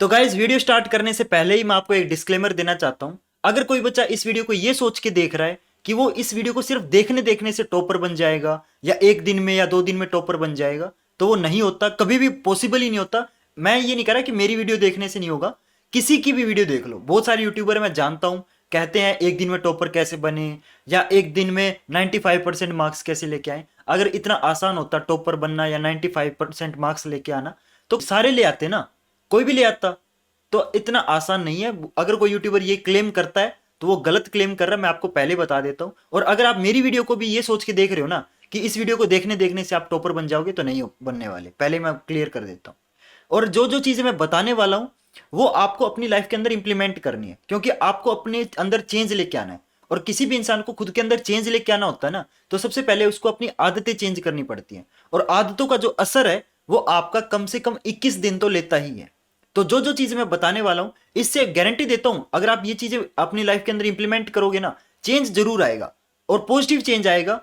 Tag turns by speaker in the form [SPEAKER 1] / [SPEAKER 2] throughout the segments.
[SPEAKER 1] तो guys, video start करने से पहले ही मैं आपको एक डिस्क्लेमर देना चाहता हूं। अगर कोई बच्चा इस वीडियो को ये सोच के देख रहा है कि वो इस वीडियो को सिर्फ देखने देखने से टॉपर बन जाएगा या एक दिन में या 2 दिन में टॉपर बन जाएगा, तो वो नहीं होता, कभी भी पॉसिबल ही नहीं होता। मैं ये नहीं कह रहा कि मेरी वीडियो देखने से नहीं होगा, किसी की भी वीडियो देख लो। बहुत सारे यूट्यूबर मैं जानता हूं, कहते हैं एक दिन में टॉपर कैसे बने या एक दिन में 95% मार्क्स कैसे लेके आए। अगर इतना आसान होता टॉपर बनना या 95% मार्क्स लेके आना, तो सारे ले आते ना, कोई भी ले आता। तो इतना आसान नहीं है। अगर कोई यूट्यूबर ये क्लेम करता है तो वो गलत क्लेम कर रहा है, मैं आपको पहले बता देता हूं। और अगर आप मेरी वीडियो को भी ये सोच के देख रहे हो ना कि इस वीडियो को देखने देखने से आप टॉपर बन जाओगे, तो नहीं बनने वाले, पहले मैं क्लियर कर देता हूं। और जो जो चीजें मैं बताने वाला हूं वो आपको अपनी लाइफ के अंदर इंप्लीमेंट करनी है, क्योंकि आपको अपने अंदर चेंज लेके आना है। और किसी भी इंसान को खुद के अंदर चेंज लेके आना होता है ना, तो सबसे पहले उसको अपनी आदतें चेंज करनी पड़ती हैं। और आदतों का जो असर है वो आपका कम से कम 21 दिन तो लेता ही है। तो जो जो चीजें मैं बताने वाला हूं, इससे गारंटी देता हूं, अगर आप ये चीजें अपनी लाइफ के अंदर इंप्लीमेंट करोगे ना, चेंज जरूर आएगा और पॉजिटिव चेंज आएगा।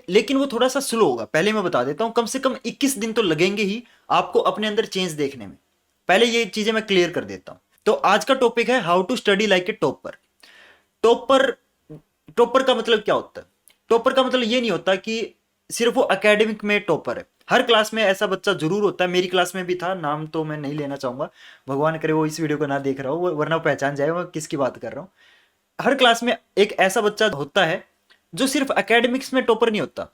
[SPEAKER 1] लेकिन वो थोड़ा सा स्लो होगा, पहले मैं बता देता हूं। कम से कम 21 दिन तो लगेंगे ही आपको अपने अंदर चेंज देखने में। पहले ये चीजें मैं क्लियर कर देता हूं। तो आज का टॉपिक है how to study like a topper. Topper topper का मतलब क्या होता है? टॉपर का मतलब ये नहीं होता कि सिर्फ वो एकेडमिक में टॉपर है। हर क्लास में ऐसा बच्चा जरूर होता है, मेरी क्लास में भी था, नाम तो मैं नहीं लेना चाहूंगा, भगवान करे वो इस वीडियो को ना देख रहा हो, वरना वो पहचान जाएगा मैं किसकी बात कर रहा हूँ। हर क्लास में एक ऐसा बच्चा होता है जो सिर्फ एकेडमिक्स में टॉपर नहीं होता,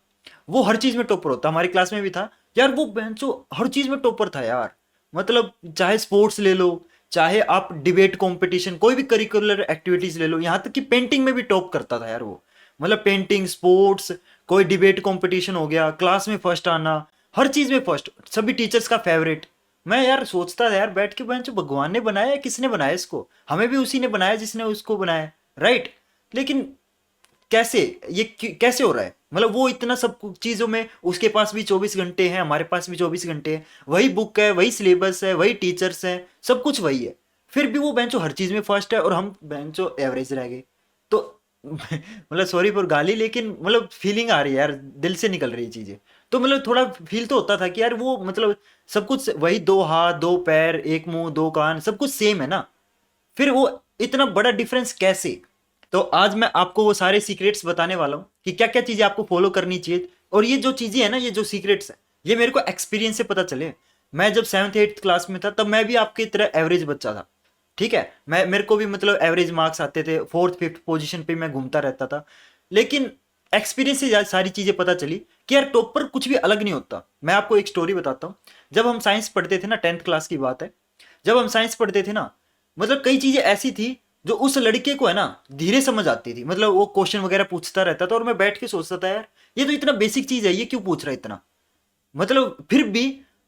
[SPEAKER 1] वो हर चीज में टॉपर होता। हमारी क्लास में भी था यार, वो बेंचो हर चीज में टॉपर था यार। मतलब चाहे स्पोर्ट्स ले लो, चाहे आप डिबेट कंपटीशन, कोई भी करिकुलर एक्टिविटीज ले लो, यहाँ तक कि पेंटिंग में भी टॉप करता था यार वो। मतलब पेंटिंग, स्पोर्ट्स, कोई डिबेट कंपटीशन हो गया, क्लास में फर्स्ट आना, हर चीज में फर्स्ट, सभी टीचर्स का फेवरेट। मैं यार सोचता था यार बैठ के, बेंचो भगवान ने बनाया है, किसने बनाया इसको? हमें भी उसी ने बनाया जिसने उसको बनाया, राइट? लेकिन कैसे ये कैसे हो रहा है? मतलब वो इतना सब कुछ चीजों में, उसके पास भी 24 घंटे हैं, हमारे पास भी 24 घंटे हैं, वही बुक है, वही सिलेबस है, वही टीचर्स हैं, सब कुछ वही है। फिर भी वो बेंचो हर चीज में फर्स्ट है और हम बेंचो एवरेज रह गए। तो मतलब सॉरी फॉर गाली, लेकिन मतलब फीलिंग आ रही है यार, दिल से निकल रही है चीजें। तो मतलब थोड़ा फील तो होता था कि यार वो मतलब सब कुछ वही, 2 हाथ 2 पैर 1 मुंह 2 कान, सब कुछ सेम है ना, फिर वो इतना बड़ा डिफरेंस कैसे? तो आज मैं आपको वो सारे सीक्रेट्स बताने वाला हूँ कि क्या क्या चीजें आपको फॉलो करनी चाहिए। और ये जो चीजें है ना, ये जो सीक्रेट्स है, ये मेरे को एक्सपीरियंस से पता चले। मैं जब 7th 8th क्लास में था, तब मैं भी आपकी तरह एवरेज बच्चा था, ठीक है। मैं मेरे को भी मतलब एवरेज मार्क्स आते थे, 4th 5th पोजीशन पे मैं घूमता रहता था। लेकिन एक्सपीरियंस से सारी चीजें पता चली कि यार टॉपर कुछ भी अलग नहीं होता। मैं आपको एक स्टोरी बताता हूँ। जब हम साइंस पढ़ते थे ना, 10th क्लास की बात है, जब हम साइंस पढ़ते थे ना, मतलब कई चीजें ऐसी थी जो उस लड़के को है ना धीरे समझ आती थी। मतलब वो क्वेश्चन वगैरह पूछता रहता था और मैं बैठ के सोचता था यार ये तो इतना बेसिक चीज है, ये क्यों पूछ रहा है इतना? मतलब फिर भी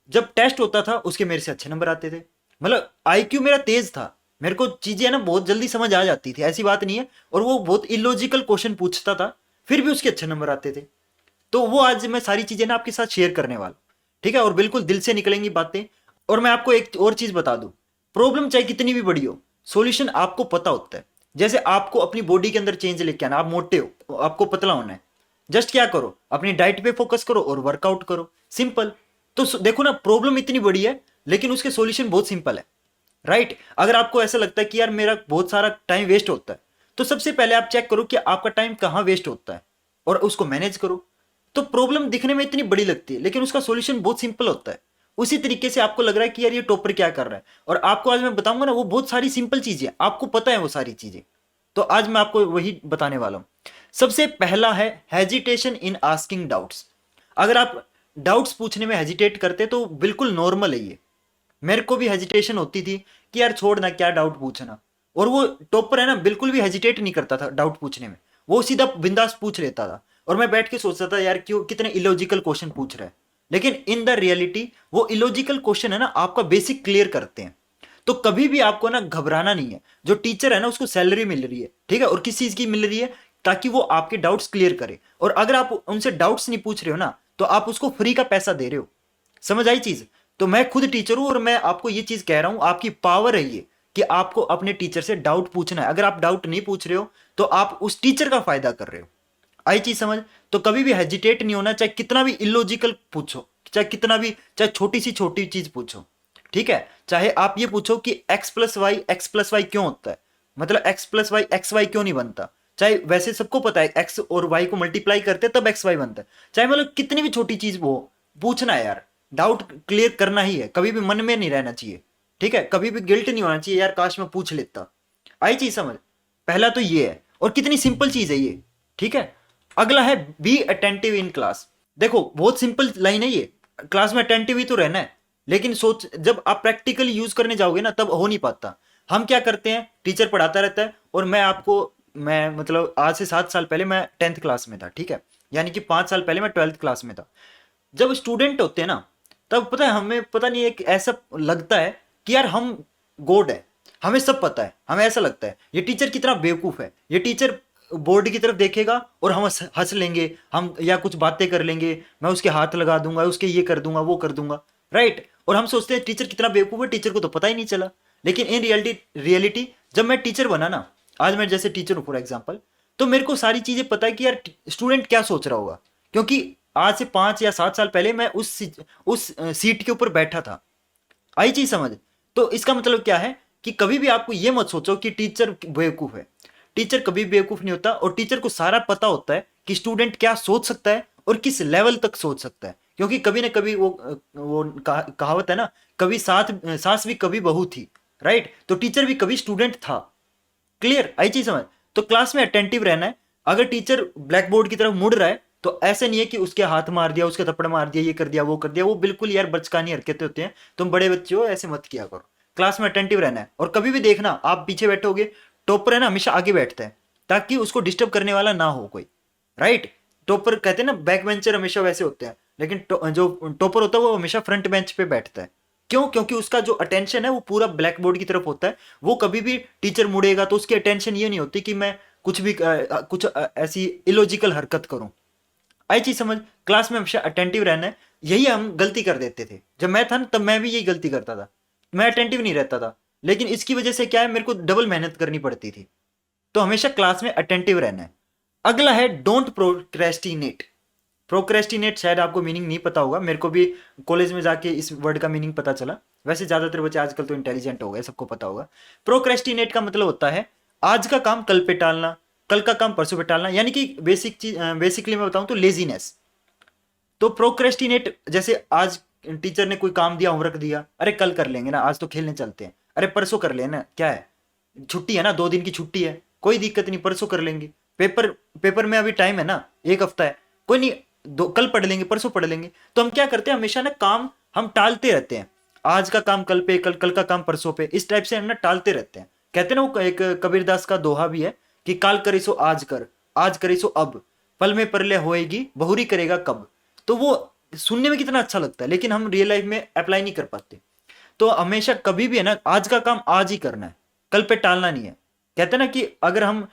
[SPEAKER 1] जब टेस्ट होता था उसके मेरे से अच्छे नंबर आते थे। मतलब आईक्यू मेरा तेज था, मेरे को चीजें है ना बहुत जल्दी समझ आ जाती थी, ऐसी बात नहीं है। और वो बहुत इलॉजिकल क्वेश्चन पूछता था, फिर भी उसके अच्छे नंबर आते थे। तो वो आज मैं सारी चीजें ना आपके साथ शेयर करने वाला हूं, ठीक है। और बिल्कुल दिल से निकलेंगी बातें। और मैं आपको एक और चीज बता दूं, प्रॉब्लम चाहे कितनी भी बड़ी हो, सॉल्यूशन आपको पता होता है। जैसे आपको अपनी बॉडी के अंदर चेंज लेके आना, आप मोटे हो, आपको पतला होना है, जस्ट क्या करो, अपनी डाइट पे फोकस करो और वर्कआउट करो, सिंपल। तो देखो ना, प्रॉब्लम इतनी बड़ी है लेकिन उसके सॉल्यूशन बहुत सिंपल है, राइट? अगर आपको ऐसा लगता है कि यार मेरा बहुत सारा टाइम वेस्ट होता है, तो सबसे पहले आप चेक करो कि आपका टाइम कहाँ वेस्ट होता है और उसको मैनेज करो। तो प्रॉब्लम दिखने में इतनी बड़ी लगती है लेकिन उसका सॉल्यूशन बहुत सिंपल होता है। उसी तरीके से आपको लग रहा है कि यार ये टॉपर क्या कर रहा है, और आपको आज मैं बताऊंगा ना वो बहुत सारी सिंपल चीजें, आपको पता है वो सारी चीजें। तो आज मैं आपको वही बताने वाला हूं। सबसे पहला है हेजिटेशन इन आस्किंग डाउट्स। अगर आप डाउट्स पूछने में हेजिटेट करते तो बिल्कुल नॉर्मल है ये। मेरे को भी हेजिटेशन होती थी कि यार छोड़ ना, क्या डाउट पूछना। और वो टॉपर है ना बिल्कुल भी हेजिटेट नहीं करता था डाउट पूछने में, वो सीधा बिंदास पूछ लेता था। और मैं बैठ के सोचता था यार क्यों, कितने इलॉजिकल क्वेश्चन पूछ रहा है। लेकिन इन द रियलिटी वो इलॉजिकल क्वेश्चन है ना आपका बेसिक क्लियर करते हैं। तो कभी भी आपको ना घबराना नहीं है। जो टीचर है ना उसको सैलरी मिल रही है, ठीक है, और किस चीज की मिल रही है? ताकि वो आपके डाउट्स क्लियर करे। और अगर आप उनसे डाउट्स नहीं पूछ रहे हो ना, तो आप उसको फ्री का पैसा दे रहे हो। समझ आई चीज? तो मैं खुद टीचर हूं और मैं आपको ये चीज कह रहा हूं, आपकी पावर है ये कि आपको अपने टीचर से डाउट पूछना है। अगर आप डाउट नहीं पूछ रहे हो तो आप उस टीचर का फायदा कर रहे हो। आई चीज समझ? तो कभी भी हेजिटेट नहीं होना, चाहे कितना भी इलॉजिकल पूछो, चाहे कितना भी, चाहे छोटी सी छोटी चीज पूछो। ठीक है। चाहे आप ये पूछो कि एक्स प्लस वाई क्यों होता है, मतलब x plus y x y क्यों नहीं बनता, चाहे वैसे सबको पता है एक्स और वाई को मल्टीप्लाई करते हैं तब एक्स वाई बनता है, चाहे मतलब कितनी भी छोटी चीज वो पूछना है यार, डाउट क्लियर करना ही है, कभी भी मन में नहीं रहना चाहिए। ठीक है, कभी भी गिल्ट नहीं होना चाहिए यार काश मैं पूछ लेता। आई चीज समझ, पहला तो ये है, और कितनी सिंपल चीज है ये। ठीक है, अगला है बी अटेंटिव इन क्लास। देखो बहुत सिंपल लाइन है ये, क्लास में अटेंटिव ही तो रहना है, लेकिन सोच जब आप प्रैक्टिकली यूज करने जाओगे ना तब हो नहीं पाता। हम क्या करते हैं, टीचर पढ़ाता रहता है और मैं मतलब आज से 7 साल पहले मैं 10th क्लास में था, ठीक है, यानी कि 5 साल पहले मैं 12th क्लास में था। जब स्टूडेंट होते हैं ना तब पता है हमें, पता नहीं एक ऐसा लगता है कि यार हम गॉड है, हमें सब पता है, हमें ऐसा लगता है ये टीचर कितना बेवकूफ है, ये टीचर बोर्ड की तरफ देखेगा और हम हंस हंस लेंगे, हम या कुछ बातें कर लेंगे, मैं उसके हाथ लगा दूंगा, उसके ये कर दूंगा वो कर दूंगा, राइट। और हम सोचते हैं टीचर कितना बेवकूफ है, टीचर को तो पता ही नहीं चला। लेकिन इन रियलिटी जब मैं टीचर बना ना, आज मैं जैसे टीचर हूँ फॉर एग्जाम्पल, तो मेरे को सारी चीजें पता है कि यार स्टूडेंट क्या सोच रहा होगा, क्योंकि आज से 5 या 7 साल पहले मैं उस सीट के ऊपर बैठा था। आई चीज समझ। तो इसका मतलब क्या है कि कभी भी आपको ये मत सोचो कि टीचर बेवकूफ है, टीचर कभी बेवकूफ नहीं होता, और टीचर को सारा पता होता है कि स्टूडेंट क्या सोच सकता है और किस लेवल तक सोच सकता है, क्योंकि कभी ना कभी वो कहावत है ना, कभी सास भी कभी बहू थी, राइट। तो टीचर भी कभी स्टूडेंट था। क्लियर, आई चीज समझ। तो क्लास में अटेंटिव रहना है, अगर टीचर ब्लैक बोर्ड की तरफ मुड़ रहा है तो ऐसे नहीं है कि उसके हाथ मार दिया, उसके थप्पड़ मार दिया, ये कर दिया वो कर दिया, वो बिल्कुल यार बचकानी हरकतें होती हैं, तुम बड़े बच्चे हो ऐसे मत किया करो। क्लास में अटेंटिव रहना है, और कभी भी देखना आप पीछे बैठोगे, टॉपर है ना हमेशा आगे बैठता है ताकि उसको डिस्टर्ब करने वाला ना हो कोई, राइट। टॉपर कहते हैं ना बैक बेंचर हमेशा वैसे होते हैं, लेकिन जो टॉपर होता है वो हमेशा फ्रंट बेंच पे बैठता है। क्यों? क्योंकि उसका जो अटेंशन है वो पूरा ब्लैक बोर्ड की तरफ होता है, वो कभी भी टीचर मुड़ेगा तो उसकी अटेंशन ये नहीं होती कि मैं कुछ ऐसी इलॉजिकल हरकत करूं। आई चीज समझ। क्लास में हमेशा अटेंटिव रहना है, यही हम गलती कर देते थे जब मैं था ना, तब मैं भी यही गलती करता था, मैं अटेंटिव नहीं रहता था, लेकिन इसकी वजह से क्या है मेरे को डबल मेहनत करनी पड़ती थी। तो हमेशा क्लास में अटेंटिव रहना है। अगला है डोंट प्रोक्रेस्टिनेट। प्रोक्रेस्टिनेट शायद आपको मीनिंग नहीं पता होगा, मेरे को भी कॉलेज में जाके इस वर्ड का मीनिंग पता चला, वैसे ज्यादातर बच्चे आजकल तो इंटेलिजेंट हो गए, सबको पता होगा। प्रोक्रेस्टिनेट का मतलब होता है आज का काम कल पे टालना, कल का काम परसों पे टालना, यानी कि बेसिकली मैं बताऊं तो लेजीनेस। तो प्रोक्रेस्टिनेट, जैसे आज टीचर ने कोई काम दिया, होमवर्क दिया, अरे कल कर लेंगे ना, आज तो खेलने चलते हैं, अरे परसों कर लेना, क्या है छुट्टी है ना, 2 दिन की छुट्टी है, कोई दिक्कत नहीं, परसों कर लेंगे, पेपर पेपर में अभी टाइम है ना, 1 हफ्ता है, कोई नहीं, कल पढ़ लेंगे, परसों पढ़ लेंगे। तो हम क्या करते हैं, हमेशा ना काम हम टालते रहते हैं, आज का काम कल पे, कल का काम परसों पे, इस टाइप से हम ना टालते रहते हैं। कहते हैं ना, वो एक कबीरदास का दोहा भी है कि काल करे सो आज कर, आज करे सो अब, पल में परले होएगी, बहुरी करेगा कब। तो वो सुनने में कितना अच्छा लगता है, लेकिन हम रियल लाइफ में अप्लाई नहीं कर पाते। तो हमेशा कभी भी है ना, आज का काम आज ही करना है, कल पे टालना नहीं है। कहते हैं ना कि अगर हम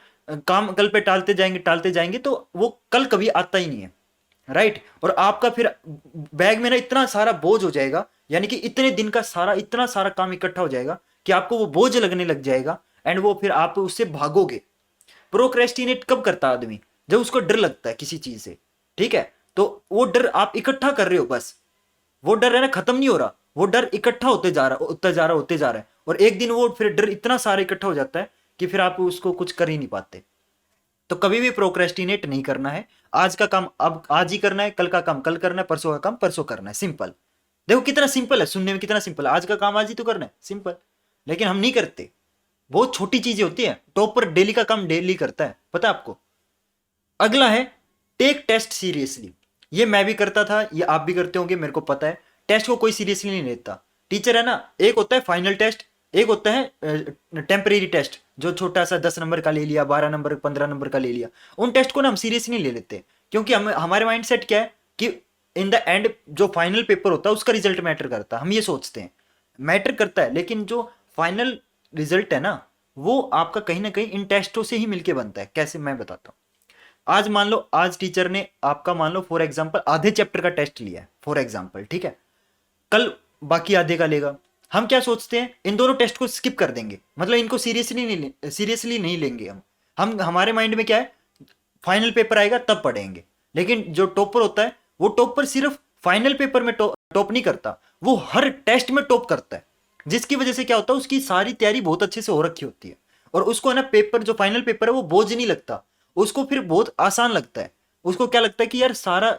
[SPEAKER 1] काम कल पे टालते जाएंगे तो वो कल कभी आता ही नहीं है, राइट। और आपका फिर बैग में ना इतना सारा बोझ हो जाएगा, यानी कि इतने दिन का सारा इतना सारा काम इकट्ठा हो जाएगा कि आपको वो बोझ लगने लग जाएगा, एंड वो फिर आप उससे भागोगे। प्रोक्रेस्टिनेट कब करता है आदमी, जब उसको डर लगता है किसी चीज से, ठीक है। तो वो डर आप इकट्ठा कर रहे हो, बस वो डर है ना खत्म नहीं हो रहा, वो डर इकट्ठा होते जा रहा है, और एक दिन वो फिर डर इतना सारा इकट्ठा हो जाता है कि फिर आप उसको कुछ कर ही नहीं पाते। तो कभी भी प्रोक्रेस्टिनेट नहीं करना है, आज का काम अब आज ही करना है, कल का काम कल करना है, परसों का काम परसों करना है, सिंपल। देखो कितना सिंपल है, सुनने में कितना सिंपल है, आज का काम आज ही तो करना है, सिंपल। लेकिन हम नहीं करते, बहुत छोटी चीजें होती है, टॉपर डेली का काम डेली करता है, पता है आपको। अगला है टेक टेस्ट सीरियसली। ये मैं भी करता था, ये आप भी करते होंगे, मेरे को पता है। टेस्ट को कोई सीरियसली नहीं लेता। टीचर है ना, एक होता है फाइनल टेस्ट, एक होता है टेम्परेरी टेस्ट, जो छोटा सा 10 नंबर का ले लिया, 12 नंबर 15 नंबर का ले लिया। उन टेस्ट को ना हम सीरियसली नहीं ले लेते, क्योंकि हम हमारे माइंड सेट क्या है कि इन द एंड जो फाइनल पेपर होता है उसका रिजल्ट मैटर करता है, हम ये सोचते हैं मैटर करता है, लेकिन जो फाइनल रिजल्ट है ना वो आपका कहीं ना कहीं इन टेस्टों से ही मिलके बनता है। कैसे, मैं बताता हूँ। आज मान लो, आज टीचर ने आपका मान लो फॉर एग्जांपल आधे चैप्टर का टेस्ट लिया है फॉर एग्जांपल, ठीक है, कल बाकी आधे का लेगा। हम क्या सोचते हैं, इन दोनों टेस्ट को स्किप कर देंगे, मतलब इनको सीरियसली नहीं लेंगे हम हमारे माइंड में क्या है, फाइनल पेपर आएगा तब पढ़ेंगे। लेकिन जो टॉपर होता है वो टॉपर सिर्फ फाइनल पेपर में टॉप नहीं करता, वो हर टेस्ट में टॉप करता है। जिसकी वजह से क्या होता है, उसकी सारी तैयारी बहुत अच्छे से हो रखी होती है और उसको है ना पेपर, जो फाइनल पेपर है वो बोझ नहीं लगता, उसको फिर बहुत आसान लगता है। उसको क्या लगता है कि यार सारा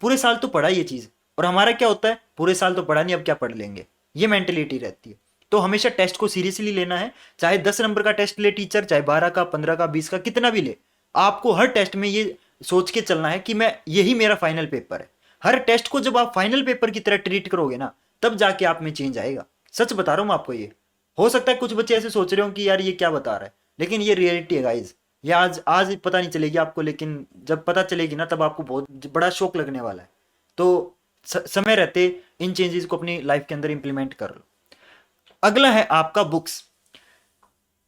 [SPEAKER 1] पूरे साल तो पढ़ा ये चीज, और हमारा क्या होता है, पूरे साल तो पढ़ा नहीं, अब क्या पढ़ लेंगे, ये मेंटेलिटी रहती है। तो हमेशा टेस्ट को सीरियसली लेना है, चाहे 10 नंबर का टेस्ट ले टीचर, चाहे 12 का, 15 का, 20 का, कितना भी ले, आपको हर टेस्ट में ये सोच के चलना है कि मैं यही मेरा फाइनल पेपर है। हर टेस्ट को जब आप फाइनल पेपर की तरह ट्रीट करोगे ना, तब जाके आप में चेंज आएगा। सच बता रहा हूँ मैं आपको ये। हो सकता है कुछ बच्चे ऐसे सोच रहे हो कि यार ये क्या बता रहा है, लेकिन ये रियलिटी है गाइज। ये आज आज पता नहीं चलेगी आपको, लेकिन जब पता चलेगी ना तब आपको बहुत बड़ा शौक लगने वाला है। तो समय रहते इन चेंजेस को अपनी लाइफ के अंदर इंप्लीमेंट कर लो। अगला है आपका बुक्स।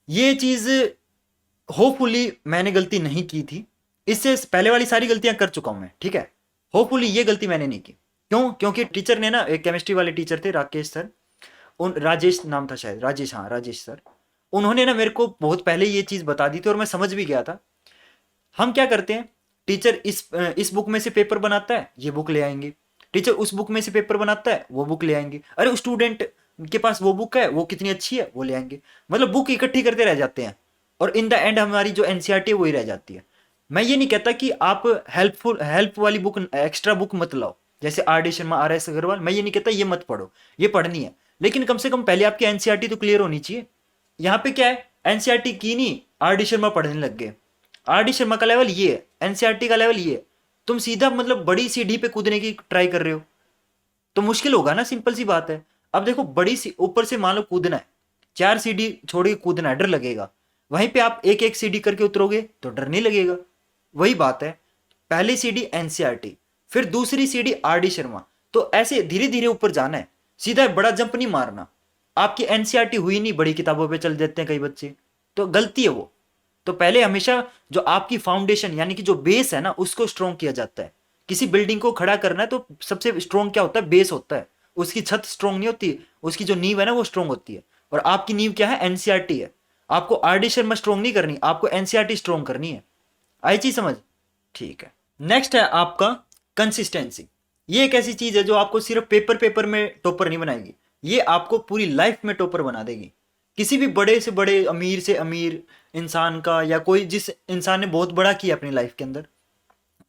[SPEAKER 1] ये चीज होपफुली मैंने गलती नहीं की थी, इससे पहले वाली सारी गलतियां कर चुका हूं मैं, ठीक है। होपफुली ये गलती मैंने नहीं की। क्यों? क्योंकि टीचर ने ना, एक केमिस्ट्री वाले टीचर थे राकेश सर, उन राजेश नाम था शायद, राजेश, हाँ राजेश सर, उन्होंने ना मेरे को बहुत पहले ये चीज बता दी थी और मैं समझ भी गया था। हम क्या करते हैं, टीचर इस बुक में से पेपर बनाता है, ये बुक ले आएंगे। टीचर उस बुक में से पेपर बनाता है, वो बुक ले आएंगे। अरे स्टूडेंट के पास वो बुक है, वो कितनी अच्छी है, वो ले आएंगे। मतलब बुक इकट्ठी करते रह जाते हैं और इन द एंड हमारी जो एनसीईआरटी है वही रह जाती है। मैं ये नहीं कहता कि आप हेल्प वाली बुक, एक्स्ट्रा बुक मत लाओ, जैसे R D Sharma, R S Agarwal, मैं ये नहीं कहता ये मत पढ़ो, ये पढ़नी है, लेकिन कम से कम पहले आपकी एनसीईआरटी तो क्लियर होनी चाहिए। यहाँ पे क्या है, एनसीईआरटी की नहीं, आर डी शर्मा पढ़ने लग गए। आर डी शर्मा का लेवल ये है, एनसीईआरटी का लेवल ये है, तुम सीधा मतलब बड़ी सीढ़ी पे कूदने की ट्राई कर रहे हो, तो मुश्किल होगा ना, सिंपल सी बात है। अब देखो, बड़ी सी ऊपर से मान लो कूदना है, 4 सीढ़ी छोड़ के कूदना है, डर लगेगा। वहीं पे आप एक एक सीढ़ी करके उतरोगे तो डर नहीं लगेगा। वही बात है, पहली सीढ़ी एनसीईआरटी, फिर दूसरी सीढ़ी आर डी शर्मा, तो ऐसे धीरे धीरे ऊपर जाना है, सीधा बड़ा जंप नहीं मारना। आपकी एनसीईआरटी हुई नहीं, बड़ी किताबों पे चल देते हैं कई बच्चे, तो गलती है वो। तो पहले हमेशा जो आपकी फाउंडेशन यानी कि जो बेस है ना, उसको स्ट्रॉन्ग किया जाता है। किसी बिल्डिंग को खड़ा करना है तो सबसे स्ट्रॉन्ग क्या होता है, बेस होता है। उसकी छत स्ट्रॉन्ग नहीं होती, उसकी जो नींव है ना वो स्ट्रॉन्ग होती है। और आपकी नींव क्या है, एनसीईआरटी है। आपको आरडी शर्मा स्ट्रॉन्ग नहीं करनी, आपको एनसीईआरटी स्ट्रॉन्ग करनी है। आई चीज समझ? ठीक है। नेक्स्ट है आपका कंसिस्टेंसी। ये एक ऐसी चीज है जो आपको सिर्फ पेपर पेपर में टॉपर नहीं बनाएगी, ये आपको पूरी लाइफ में टॉपर बना देगी। किसी भी बड़े से अमीर इंसान का, या कोई जिस इंसान ने बहुत बड़ा किया अपनी लाइफ के अंदर,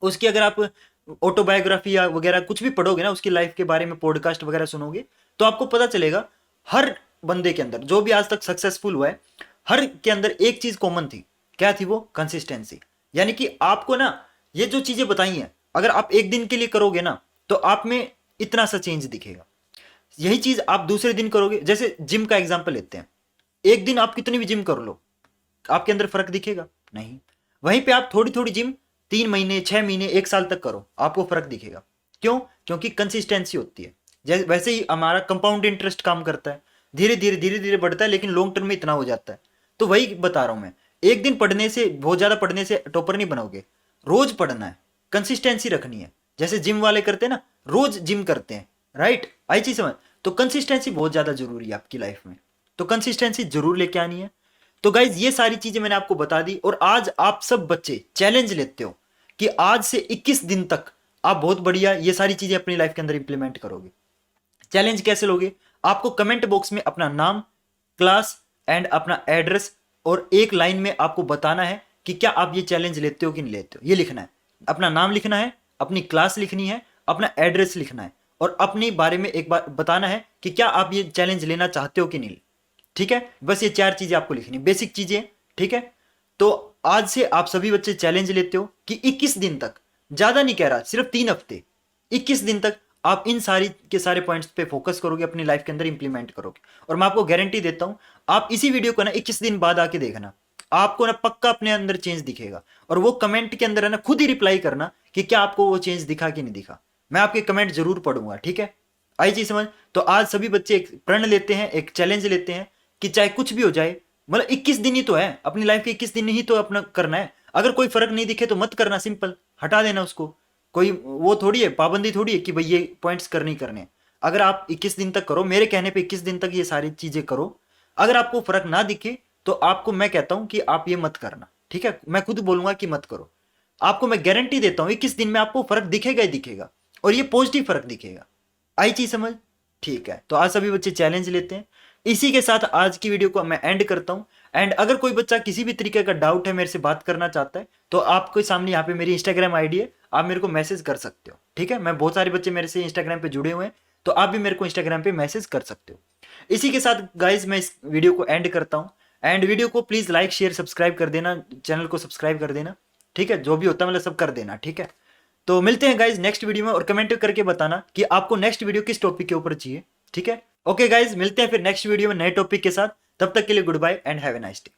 [SPEAKER 1] उसकी अगर आप ऑटोबायोग्राफी या वगैरह कुछ भी पढ़ोगे ना, उसकी लाइफ के बारे में पॉडकास्ट वगैरह सुनोगे, तो आपको पता चलेगा हर बंदे के अंदर, जो भी आज तक सक्सेसफुल हुआ है, हर के अंदर एक चीज कॉमन थी। क्या थी वो? कंसिस्टेंसी। यानी कि आपको ना ये जो चीजें बताई हैं, अगर आप एक दिन के लिए करोगे ना, तो आप में इतना सा चेंज दिखेगा। यही चीज आप दूसरे दिन करोगे, जैसे जिम का एग्जांपल लेते हैं, एक दिन आप कितनी भी जिम कर लो, आपके अंदर फर्क दिखेगा नहीं। वहीं पे आप थोड़ी थोड़ी जिम 3 महीने, 6 महीने, 1 साल तक करो, आपको फर्क दिखेगा। क्यों? क्योंकि कंसिस्टेंसी होती है। जैसे वैसे ही हमारा कंपाउंड इंटरेस्ट काम करता है, धीरे धीरे बढ़ता है, लेकिन लॉन्ग टर्म में इतना हो जाता है। तो वही बता रहा हूं मैं, एक दिन पढ़ने से, बहुत ज्यादा पढ़ने से टॉपर नहीं बनोगे। रोज पढ़ना है, कंसिस्टेंसी रखनी है, जैसे जिम वाले करते हैं ना, रोज जिम करते हैं, राइट? आई चीज समझ? तो कंसिस्टेंसी बहुत ज्यादा जरूरी है आपकी लाइफ में, तो कंसिस्टेंसी जरूर लेके आनी है। तो गाइज ये सारी चीजें मैंने आपको बता दी, और आज आप सब बच्चे चैलेंज लेते हो कि आज से 21 दिन तक आप बहुत बढ़िया ये सारी चीजें अपनी लाइफ के अंदर इंप्लीमेंट करोगे। चैलेंज कैसे लोगे? आपको कमेंट बॉक्स में अपना नाम, क्लास एंड अपना एड्रेस, और एक लाइन में आपको बताना है कि क्या आप ये चैलेंज लेते हो कि नहीं लेते हो। ये लिखना है, अपना नाम लिखना है, अपनी क्लास लिखनी है, अपना एड्रेस लिखना है, और अपने बारे में एक बार बताना है कि क्या आप ये चैलेंज लेना चाहते हो कि नहीं। ठीक है? बस ये 4 चीजें आपको लिखनी, बेसिक चीजें। ठीक है? तो आज से आप सभी बच्चे चैलेंज लेते हो कि 21 दिन तक, ज्यादा नहीं कह रहा, सिर्फ 3 हफ्ते, 21 दिन तक आप इन सारी के सारे पॉइंट्स पे फोकस करोगे, अपनी लाइफ के अंदर इंप्लीमेंट करोगे। और मैं आपको गारंटी देता हूं, आप इसी वीडियो को ना 21 दिन बाद आके देखना, आपको ना पक्का अपने अंदर चेंज दिखेगा। और वो कमेंट के अंदर है ना, खुद ही रिप्लाई करना कि क्या आपको वो चेंज दिखा कि नहीं दिखा। मैं आपके कमेंट जरूर पढ़ूंगा। ठीक है? आई चीज समझ? तो आज सभी बच्चे एक प्रण लेते हैं, एक चैलेंज लेते हैं कि चाहे कुछ भी हो जाए, मतलब 21 दिन ही तो है अपनी लाइफ के, 21 दिन ही तो अपना करना है। अगर कोई फर्क नहीं दिखे तो मत करना, सिंपल हटा देना उसको। कोई वो थोड़ी है, पाबंदी थोड़ी है कि भाई ये पॉइंट्स करने ही करने। अगर आप 21 दिन तक करो, मेरे कहने पे 21 दिन तक ये सारी चीजें करो, अगर आपको फर्क ना दिखे तो आपको मैं कहता हूं कि आप ये मत करना। ठीक है? मैं खुद बोलूंगा कि मत करो। आपको मैं गारंटी देता हूं 21 दिन में आपको फर्क दिखेगा ही दिखेगा, और ये पॉजिटिव फर्क दिखेगा। आई चीज समझ? ठीक है? तो आज सभी बच्चे चैलेंज लेते हैं इसी के साथ आज की वीडियो को मैं एंड करता हूं। एंड अगर कोई बच्चा किसी भी तरीके का डाउट है, मेरे से बात करना चाहता है, तो आपके सामने यहाँ पे मेरी इंस्टाग्राम आईडी है, आप मेरे को मैसेज कर सकते हो। ठीक है, मैं बहुत सारे बच्चे मेरे से इंस्टाग्राम पे जुड़े हुए हैं, तो आप भी मेरे को इंस्टाग्राम पे मैसेज कर सकते हो। इसी के साथ गाइज मैं इस वीडियो को एंड करता हूँ। एंड वीडियो को प्लीज लाइक शेयर सब्सक्राइब कर देना, चैनल को सब्सक्राइब कर देना। ठीक है, जो भी होता है मतलब सब कर देना। ठीक है, तो मिलते हैं गाइज नेक्स्ट वीडियो में, और कमेंट करके बताना कि आपको नेक्स्ट वीडियो किस टॉपिक के ऊपर चाहिए। ठीक है, ओके गाइज, मिलते हैं फिर नेक्स्ट वीडियो में नए टॉपिक के साथ। तब तक के लिए good bye and have a nice day.